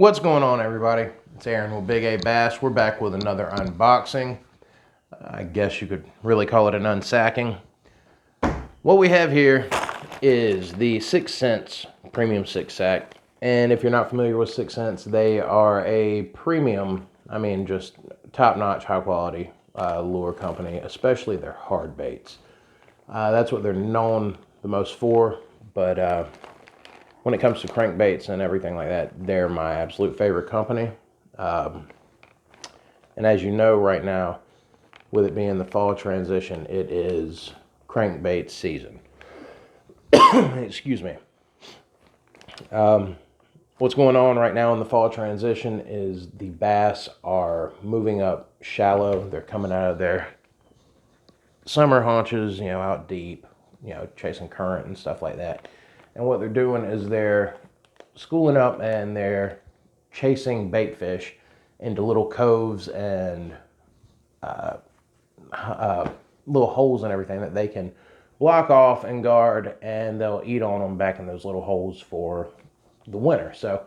What's going on, everybody? It's Aaron with Big A Bass. We're back with another unboxing. I guess you could really call it an unsacking. What we have here is the 6 Cents Premium 6-Sack. And if you're not familiar with 6 Cents, they are a premium, just top-notch, high-quality lure company, especially their hard baits. That's what they're known the most for, but when it comes to crankbaits and everything like that, they're my absolute favorite company. And as you know right now, with it being the fall transition, it is crankbait season. Excuse me. What's going on right now in the fall transition is the bass are moving up shallow. They're coming out of their summer haunches, out deep, chasing current and stuff like that. And what they're doing is they're schooling up and they're chasing bait fish into little coves and little holes and everything that they can block off and guard, and they'll eat on them back in those little holes for the winter. So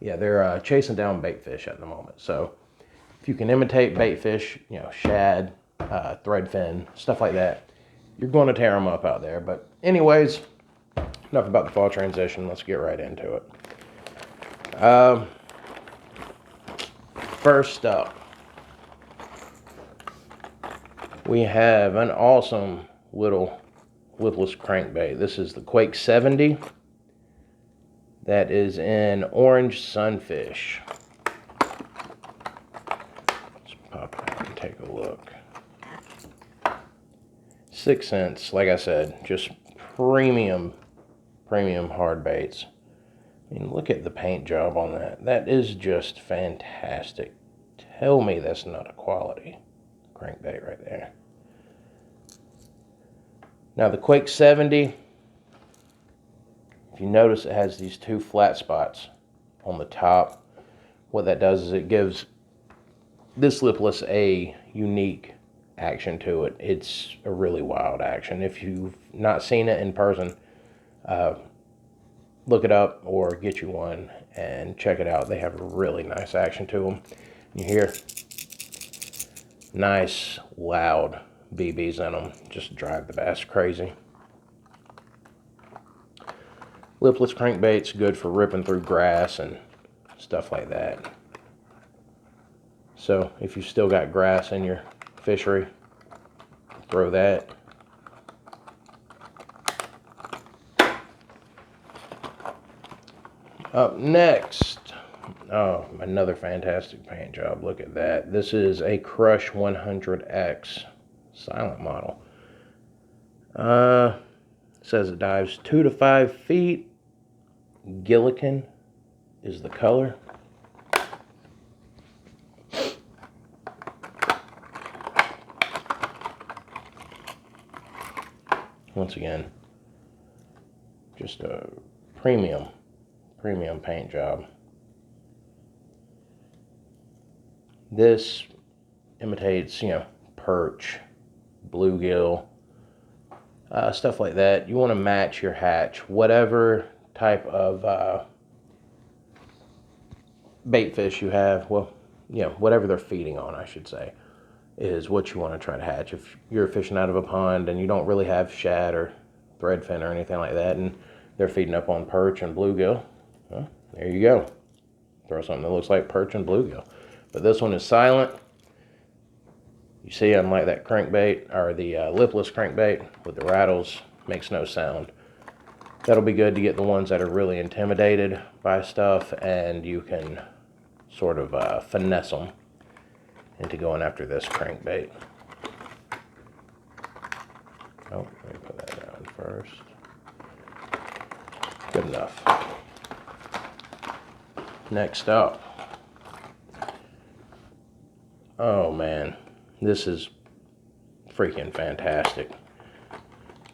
yeah, they're chasing down bait fish at the moment. So if you can imitate bait fish, shad, threadfin, stuff like that, you're going to tear them up out there. But anyways, enough about the fall transition. Let's get right into it. First up, we have an awesome little lipless crankbait. This is the Quake 70. That is in orange sunfish. Let's pop out and take a look. 6 Cents, like I said, just premium hard baits. Look at the paint job on that. That is just fantastic. Tell me that's not a quality crankbait right there. Now the Quake 70, if you notice, it has these two flat spots on the top. What that does is it gives this lipless a unique action to it. It's a really wild action. If you've not seen it in person, look it up or get you one and check it out. They have a really nice action to them. You hear nice loud BBs in them, just drive the bass crazy. Lipless crankbaits, good for ripping through grass and stuff like that. So if you've still got grass in your fishery, throw that. Up next, oh, another fantastic paint job. Look at that. This is a Crush 100X silent model. It says it dives 2 to 5 feet. Gillikin is the color. Once again, just a premium paint job. This imitates, perch, bluegill, stuff like that. You want to match your hatch. Whatever type of bait fish you have, well, whatever they're feeding on, I should say, is what you want to try to hatch. If you're fishing out of a pond and you don't really have shad or threadfin or anything like that, and they're feeding up on perch and bluegill, well, there you go. Throw something that looks like perch and bluegill. But this one is silent. You see, unlike that crankbait, or the lipless crankbait with the rattles, makes no sound. That'll be good to get the ones that are really intimidated by stuff, and you can sort of finesse them into going after this crankbait. Oh, let me put that down first. Good enough. Next up. Oh man, this is freaking fantastic.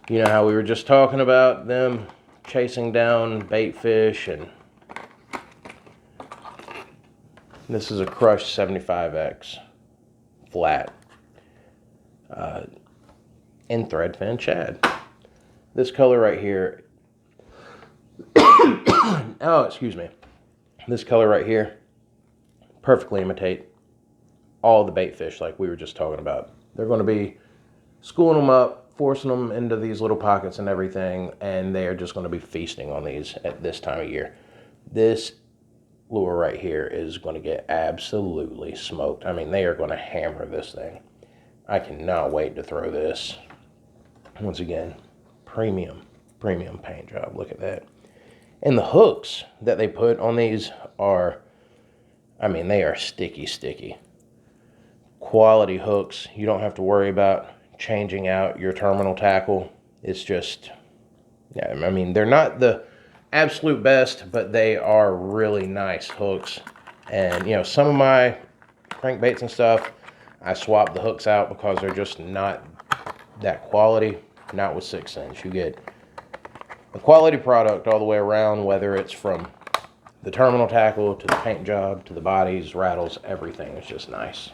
You know how we were just talking about them chasing down bait fish, and this is a Crush 75X flat in threadfin shad. This color right here, oh, excuse me. This color right here, perfectly imitate all the bait fish like we were just talking about. They're going to be schooling them up, forcing them into these little pockets and everything, and they are just going to be feasting on these at this time of year. This lure right here is going to get absolutely smoked. I mean, they are going to hammer this thing. I cannot wait to throw this. Once again, premium paint job. Look at that. And the hooks that they put on these are, I mean, they are sticky. Quality hooks. You don't have to worry about changing out your terminal tackle. It's just, yeah, I mean, they're not the absolute best, but they are really nice hooks. And, you know, some of my crankbaits and stuff, I swap the hooks out because they're just not that quality. Not with 6 cents. You get a quality product all the way around, whether it's from the terminal tackle to the paint job to the bodies, rattles, everything is just nice.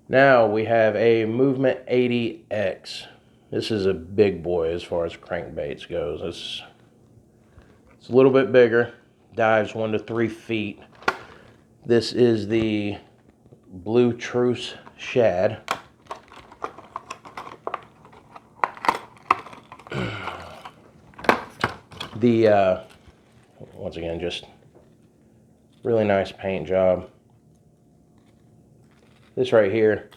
Now we have a Movement 80X. This is a big boy as far as crankbaits goes. It's a little bit bigger, dives 1 to 3 feet. This is the Blue Truce Shad. Once again, just really nice paint job. This right here,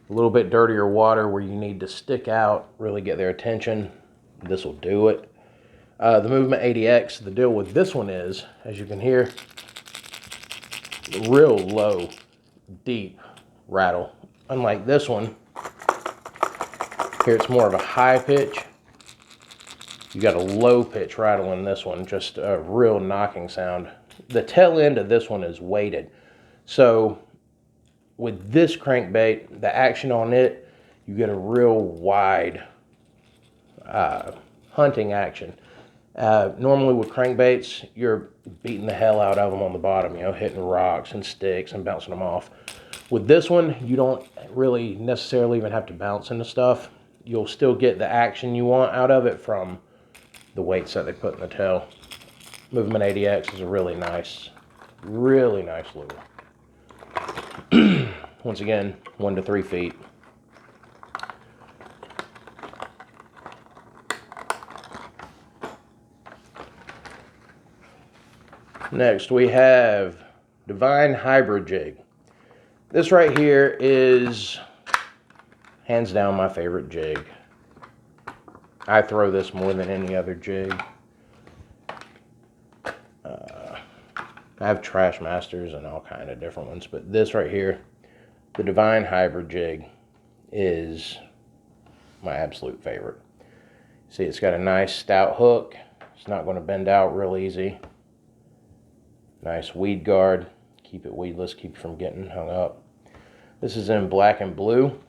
a little bit dirtier water where you need to stick out, really get their attention. This will do it. The Movement 80X, the deal with this one is, as you can hear, real low, deep rattle. Unlike this one, here it's more of a high pitch. You got a low pitch rattle in this one, just a real knocking sound. The tail end of this one is weighted. So with this crankbait, the action on it, you get a real wide hunting action. Normally with crankbaits, you're beating the hell out of them on the bottom, you know, hitting rocks and sticks and bouncing them off. With this one, you don't really necessarily even have to bounce into stuff. You'll still get the action you want out of it from the weights that they put in the tail. Movement 80X is a really nice lure. Once again, 1 to 3 feet. Next we have Divine Hybrid Jig. This right here is hands down my favorite jig. I throw this more than any other jig. I have Trash Masters and all kind of different ones, but this right here, the Divine Hybrid Jig, is my absolute favorite. See, it's got a nice stout hook. It's not going to bend out real easy. Nice weed guard. Keep it weedless, keep it from getting hung up. This is in black and blue.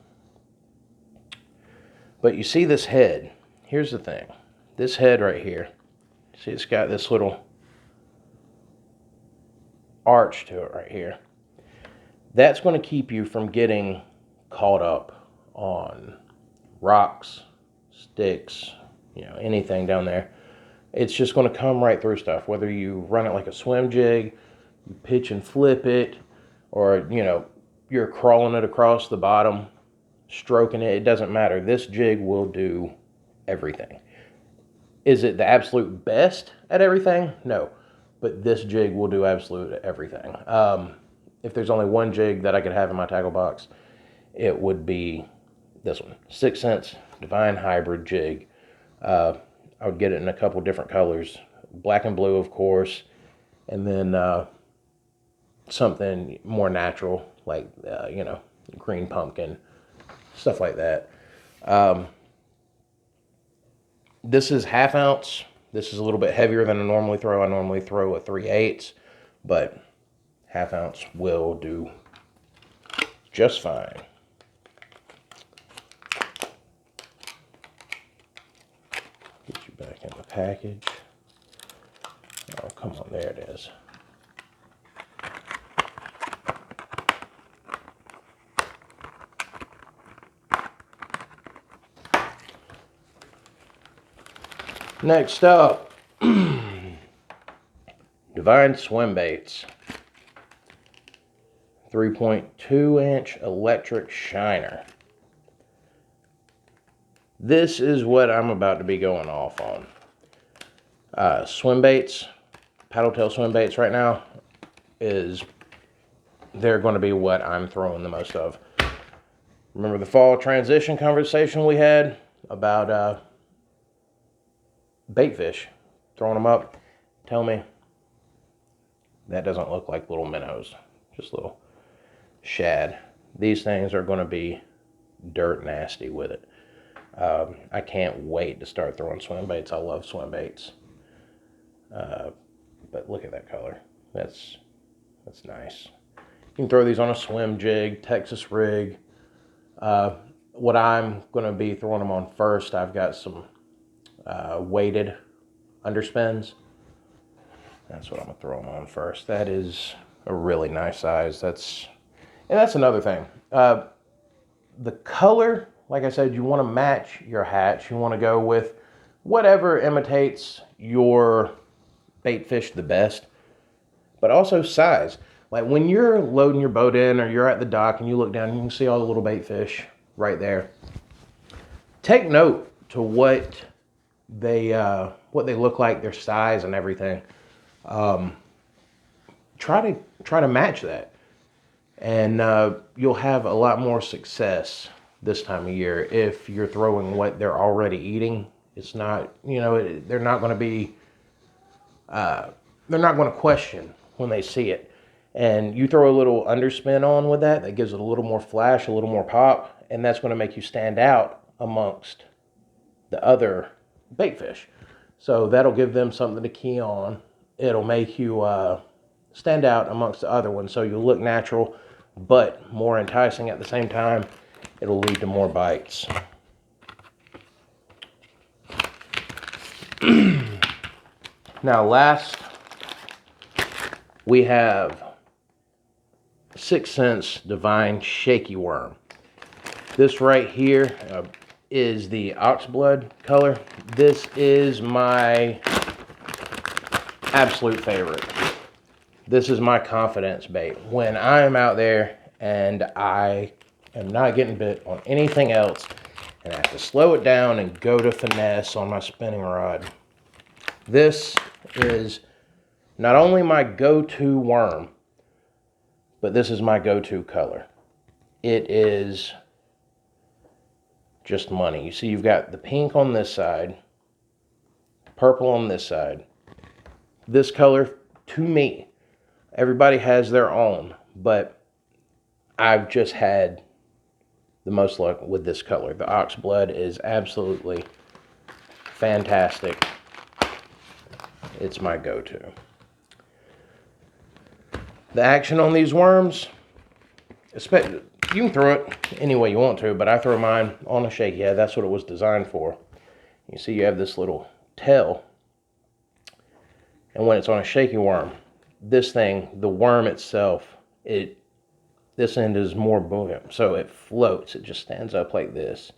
But you see this head. Here's the thing. This head right here, see, it's got this little arch to it right here. That's going to keep you from getting caught up on rocks, sticks, you know, anything down there. It's just going to come right through stuff, whether you run it like a swim jig, you pitch and flip it, or, you know, you're crawling it across the bottom, stroking it. It doesn't matter. This jig will do everything. Is it the absolute best at everything? No. But this jig will do absolute everything. If there's only one jig that I could have in my tackle box, it would be this one. 6 cents Divine Hybrid Jig. I would get it in a couple different colors. Black and blue, of course. And then something more natural, like, you know, green pumpkin. Stuff like that. This is 1/2 ounce. This is a little bit heavier than I normally throw. I normally throw a 3/8, but 1/2 ounce will do just fine. Get you back in the package. Oh, come on, there it is. Next up, Divine Swim Baits. 3.2-inch electric shiner. This is what I'm about to be going off on. Swim baits, paddle tail swim baits right now, they're going to be what I'm throwing the most of. Remember the fall transition conversation we had about bait fish, throwing them up? Tell me that doesn't look like little minnows, just little shad. These things are going to be dirt nasty with it. I can't wait to start throwing swim baits. I love swim baits. But look at that color. That's nice. You can throw these on a swim jig, Texas rig. What I'm going to be throwing them on first, I've got some weighted underspins. That's what I'm going to throw them on first. That is a really nice size. And that's another thing. The color, like I said, you want to match your hatch. You want to go with whatever imitates your bait fish the best, but also size. Like when you're loading your boat in or you're at the dock and you look down and you can see all the little bait fish right there. Take note to what they look like, their size and everything. Try to match that, and you'll have a lot more success this time of year if you're throwing what they're already eating. It's not, they're not going to be, they're not going to question when they see it. And you throw a little underspin on with that gives it a little more flash, a little more pop, and that's going to make you stand out amongst the other bait fish. So that'll give them something to key on. It'll make you stand out amongst the other ones, so you'll look natural, but more enticing at the same time. It'll lead to more bites. Now last, we have 6 Sense Divine Shaky Worm. This right here is the oxblood color. This is my absolute favorite. This is my confidence bait. When I am out there and I am not getting bit on anything else and I have to slow it down and go to finesse on my spinning rod, this is not only my go-to worm, but this is my go-to color. It is just money. You see, you've got the pink on this side, purple on this side. This color, to me, everybody has their own, but I've just had the most luck with this color. The oxblood is absolutely fantastic. It's my go-to. The action on these worms, you can throw it any way you want to, but I throw mine on a shaky head. That's what it was designed for. You see you have this little tail, and when it's on a shaky worm, this thing, the worm itself, this end is more buoyant, so it floats. It just stands up like this,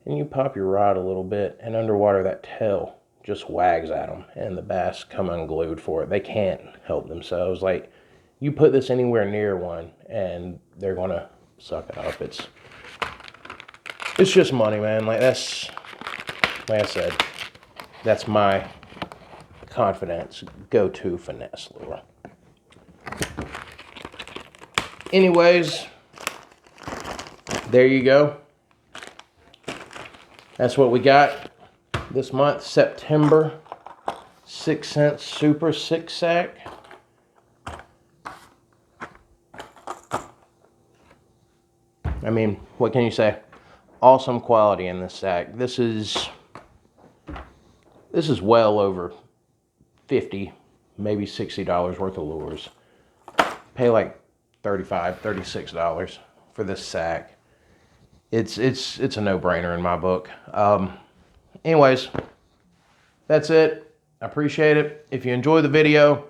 and you pop your rod a little bit, and underwater that tail just wags at them, and the bass come unglued for it. They can't help themselves. Like, you put this anywhere near one, and they're gonna suck it up. It's just money, man. Like I said, that's my confidence go-to finesse lure. Anyways, there you go. That's what we got this month, September. 6 Sense Super 6-sack. I mean, what can you say? Awesome quality in this sack. This is well over $50, maybe $60 worth of lures. Pay like $35, $36 for this sack. It's a no-brainer in my book. Anyways, that's it. I appreciate it. If you enjoyed the video,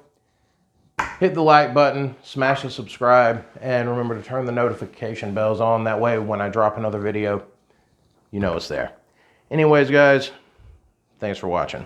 hit the like button, smash the subscribe, and remember to turn the notification bells on. That way, when I drop another video, you know it's there. Anyways, guys, thanks for watching.